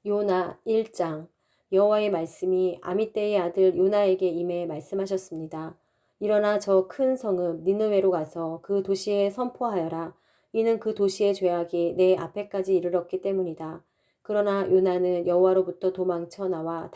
요나 1장. 여호와의 말씀이 아미떼의 아들 요나에게 임해 말씀하셨습니다. 일어나 저 큰 성읍 니느웨로 가서 그 도시에 선포하여라. 이는 그 도시의 죄악이 내 앞에까지 이르렀기 때문이다. 그러나 요나는 여호와로부터 도망쳐 나와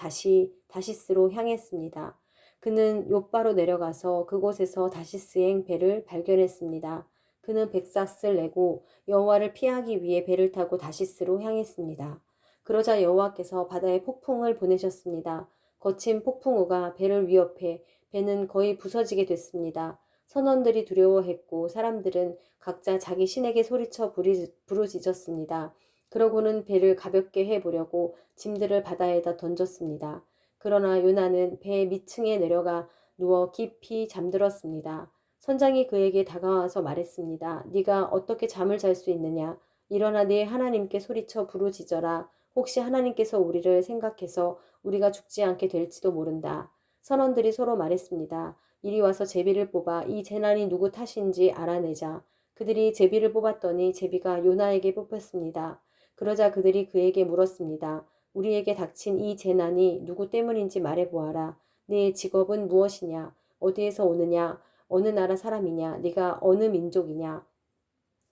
다시스로 향했습니다. 그는 욥바로 내려가서 그곳에서 다시스행 배를 발견했습니다. 그는 백삭을 내고 여호와를 피하기 위해 배를 타고 다시스로 향했습니다. 그러자 여호와께서 바다에 폭풍을 보내셨습니다. 거친 폭풍우가 배를 위협해 배는 거의 부서지게 됐습니다. 선원들이 두려워했고 사람들은 각자 자기 신에게 소리쳐 부르짖었습니다. 그러고는 배를 가볍게 해보려고 짐들을 바다에다 던졌습니다. 그러나 요나는 배 밑층에 내려가 누워 깊이 잠들었습니다. 선장이 그에게 다가와서 말했습니다. 네가 어떻게 잠을 잘 수 있느냐? 일어나 네 하나님께 소리쳐 부르짖어라. 혹시 하나님께서 우리를 생각해서 우리가 죽지 않게 될지도 모른다. 선원들이 서로 말했습니다. 이리 와서 제비를 뽑아 이 재난이 누구 탓인지 알아내자. 그들이 제비를 뽑았더니 제비가 요나에게 뽑혔습니다. 그러자 그들이 그에게 물었습니다. 우리에게 닥친 이 재난이 누구 때문인지 말해보아라. 네 직업은 무엇이냐? 어디에서 오느냐? 어느 나라 사람이냐? 네가 어느 민족이냐?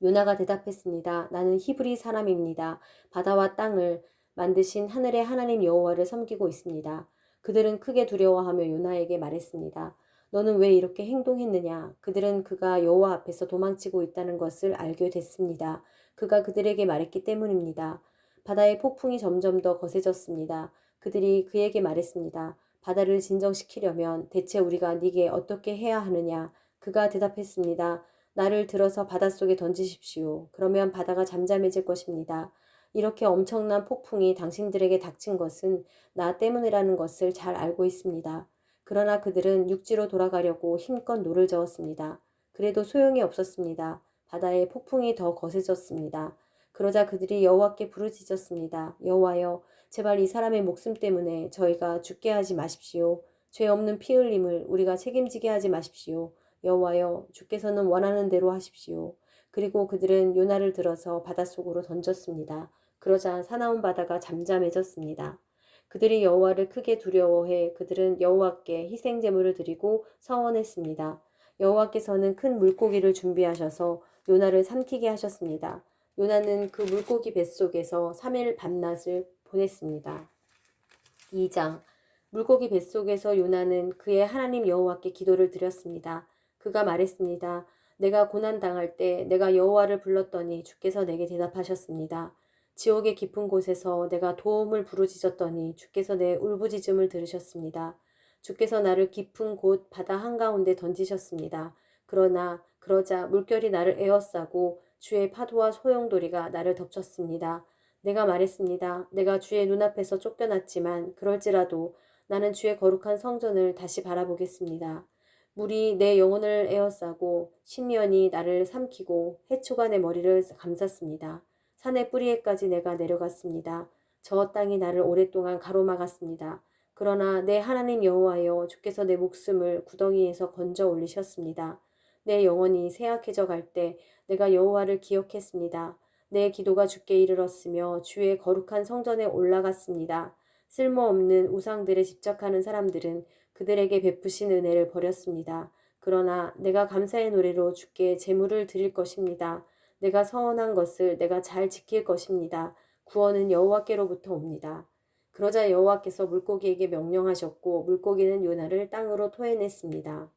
요나가 대답했습니다. 나는 히브리 사람입니다. 바다와 땅을 만드신 하늘의 하나님 여호와를 섬기고 있습니다. 그들은 크게 두려워하며 요나에게 말했습니다. 너는 왜 이렇게 행동했느냐? 그들은 그가 여호와 앞에서 도망치고 있다는 것을 알게 됐습니다. 그가 그들에게 말했기 때문입니다. 바다의 폭풍이 점점 더 거세졌습니다. 그들이 그에게 말했습니다. 바다를 진정시키려면 대체 우리가 네게 어떻게 해야 하느냐? 그가 대답했습니다. 나를 들어서 바닷속에 던지십시오. 그러면 바다가 잠잠해질 것입니다. 이렇게 엄청난 폭풍이 당신들에게 닥친 것은 나 때문이라는 것을 잘 알고 있습니다. 그러나 그들은 육지로 돌아가려고 힘껏 노를 저었습니다. 그래도 소용이 없었습니다. 바다의 폭풍이 더 거세졌습니다. 그러자 그들이 여호와께 부르짖었습니다. 여호와여, 제발 이 사람의 목숨 때문에 저희가 죽게 하지 마십시오. 죄 없는 피 흘림을 우리가 책임지게 하지 마십시오. 여호와여, 주께서는 원하는 대로 하십시오. 그리고 그들은 요나를 들어서 바닷속으로 던졌습니다. 그러자 사나운 바다가 잠잠해졌습니다. 그들이 여호와를 크게 두려워해 그들은 여호와께 희생 제물을 드리고 서원했습니다. 여호와께서는 큰 물고기를 준비하셔서 요나를 삼키게 하셨습니다. 요나는 그 물고기 뱃속에서 3일 밤낮을 보냈습니다. 2장. 물고기 뱃속에서 요나는 그의 하나님 여호와께 기도를 드렸습니다. 그가 말했습니다. 내가 고난 당할 때 내가 여호와를 불렀더니 주께서 내게 대답하셨습니다. 지옥의 깊은 곳에서 내가 도움을 부르짖었더니 주께서 내 울부짖음을 들으셨습니다. 주께서 나를 깊은 곳 바다 한가운데 던지셨습니다. 그러자 물결이 나를 에워싸고 주의 파도와 소용돌이가 나를 덮쳤습니다. 내가 말했습니다. 내가 주의 눈앞에서 쫓겨났지만 그럴지라도 나는 주의 거룩한 성전을 다시 바라보겠습니다. 물이 내 영혼을 에워싸고 신면이 나를 삼키고 해초가 내 머리를 감쌌습니다. 산의 뿌리에까지 내가 내려갔습니다. 저 땅이 나를 오랫동안 가로막았습니다. 그러나 내 하나님 여호와여, 주께서 내 목숨을 구덩이에서 건져 올리셨습니다. 내 영혼이 쇠약해져 갈 때 내가 여호와를 기억했습니다. 내 기도가 주께 이르렀으며 주의 거룩한 성전에 올라갔습니다. 쓸모없는 우상들에 집착하는 사람들은 그들에게 베푸신 은혜를 버렸습니다. 그러나 내가 감사의 노래로 주께 제물을 드릴 것입니다. 내가 서원한 것을 내가 잘 지킬 것입니다. 구원은 여호와께로부터 옵니다. 그러자 여호와께서 물고기에게 명령하셨고 물고기는 요나를 땅으로 토해냈습니다.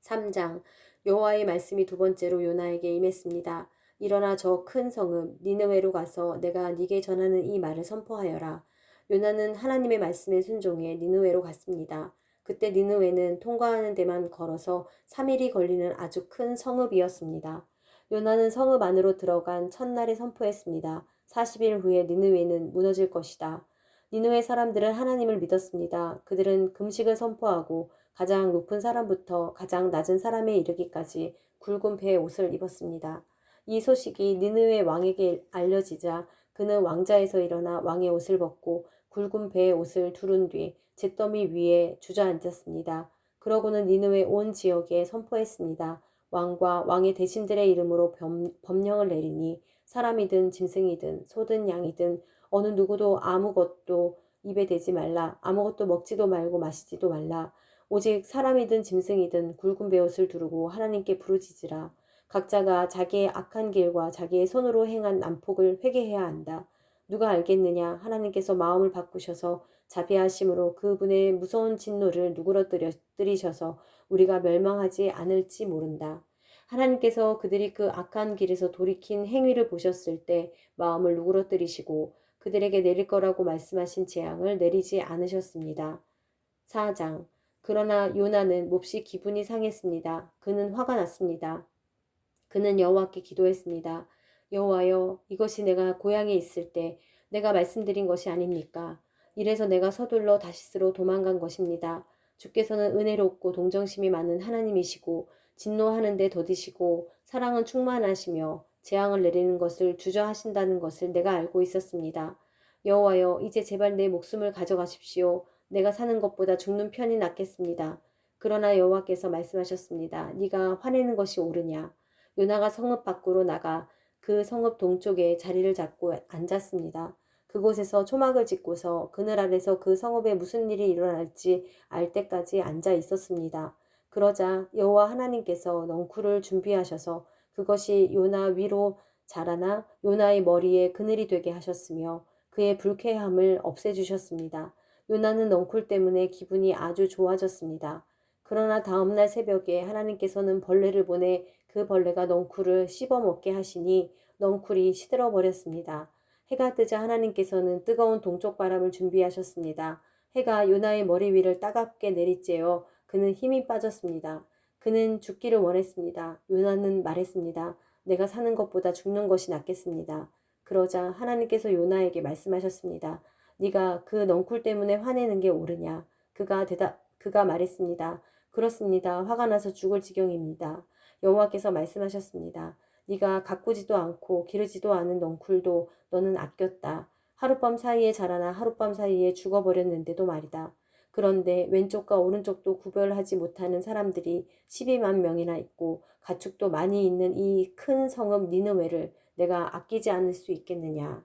3장. 여호와의 말씀이 두 번째로 요나에게 임했습니다. 일어나 저 큰 성읍 니느웨로 가서 내가 네게 전하는 이 말을 선포하여라. 요나는 하나님의 말씀에 순종해 니느웨로 갔습니다. 그때 니느웨는 통과하는 데만 걸어서 3일이 걸리는 아주 큰 성읍이었습니다. 요나는 성읍 안으로 들어간 첫날에 선포했습니다. 40일 후에 니느웨는 무너질 것이다. 니느웨 사람들은 하나님을 믿었습니다. 그들은 금식을 선포하고 가장 높은 사람부터 가장 낮은 사람에 이르기까지 굵은 배의 옷을 입었습니다. 이 소식이 니느웨 왕에게 알려지자 그는 왕자에서 일어나 왕의 옷을 벗고 굵은 배의 옷을 두른 뒤 잿더미 위에 주저앉았습니다. 그러고는 니느웨 온 지역에 선포했습니다. 왕과 왕의 대신들의 이름으로 법령을 내리니 사람이든 짐승이든 소든 양이든 어느 누구도 아무것도 입에 대지 말라. 아무것도 먹지도 말고 마시지도 말라. 오직 사람이든 짐승이든 굵은 베옷을 두르고 하나님께 부르짖으라. 각자가 자기의 악한 길과 자기의 손으로 행한 난폭을 회개해야 한다. 누가 알겠느냐? 하나님께서 마음을 바꾸셔서 자비하심으로 그분의 무서운 진노를 누그러뜨리셔서 우리가 멸망하지 않을지 모른다. 하나님께서 그들이 그 악한 길에서 돌이킨 행위를 보셨을 때 마음을 누그러뜨리시고 그들에게 내릴 거라고 말씀하신 재앙을 내리지 않으셨습니다. 4장. 그러나 요나는 몹시 기분이 상했습니다. 그는 화가 났습니다. 그는 여호와께 기도했습니다. 여호와여, 이것이 내가 고향에 있을 때 내가 말씀드린 것이 아닙니까? 이래서 내가 서둘러 다시스로 도망간 것입니다. 주께서는 은혜롭고 동정심이 많은 하나님이시고 진노하는데 더디시고 사랑은 충만하시며 재앙을 내리는 것을 주저하신다는 것을 내가 알고 있었습니다. 여호와여, 이제 제발 내 목숨을 가져가십시오. 내가 사는 것보다 죽는 편이 낫겠습니다. 그러나 여호와께서 말씀하셨습니다. 네가 화내는 것이 옳으냐? 요나가 성읍 밖으로 나가 그 성읍 동쪽에 자리를 잡고 앉았습니다. 그곳에서 초막을 짓고서 그늘 아래서 그 성읍에 무슨 일이 일어날지 알 때까지 앉아 있었습니다. 그러자 여호와 하나님께서 넝쿨을 준비하셔서 그것이 요나 위로 자라나 요나의 머리에 그늘이 되게 하셨으며 그의 불쾌함을 없애주셨습니다. 요나는 넝쿨 때문에 기분이 아주 좋아졌습니다. 그러나 다음날 새벽에 하나님께서는 벌레를 보내 그 벌레가 넝쿨을 씹어먹게 하시니 넝쿨이 시들어 버렸습니다. 해가 뜨자 하나님께서는 뜨거운 동쪽 바람을 준비하셨습니다. 해가 요나의 머리 위를 따갑게 내리쬐어 그는 힘이 빠졌습니다. 그는 죽기를 원했습니다. 요나는 말했습니다. 내가 사는 것보다 죽는 것이 낫겠습니다. 그러자 하나님께서 요나에게 말씀하셨습니다. 네가 그 넝쿨 때문에 화내는 게 옳으냐? 그가 말했습니다. 그렇습니다. 화가 나서 죽을 지경입니다. 여호와께서 말씀하셨습니다. 네가 가꾸지도 않고 기르지도 않은 넝쿨도 너는 아꼈다. 하룻밤 사이에 자라나 하룻밤 사이에 죽어버렸는데도 말이다. 그런데 왼쪽과 오른쪽도 구별하지 못하는 사람들이 12만 명이나 있고 가축도 많이 있는 이 큰 성읍 니느웨를 내가 아끼지 않을 수 있겠느냐.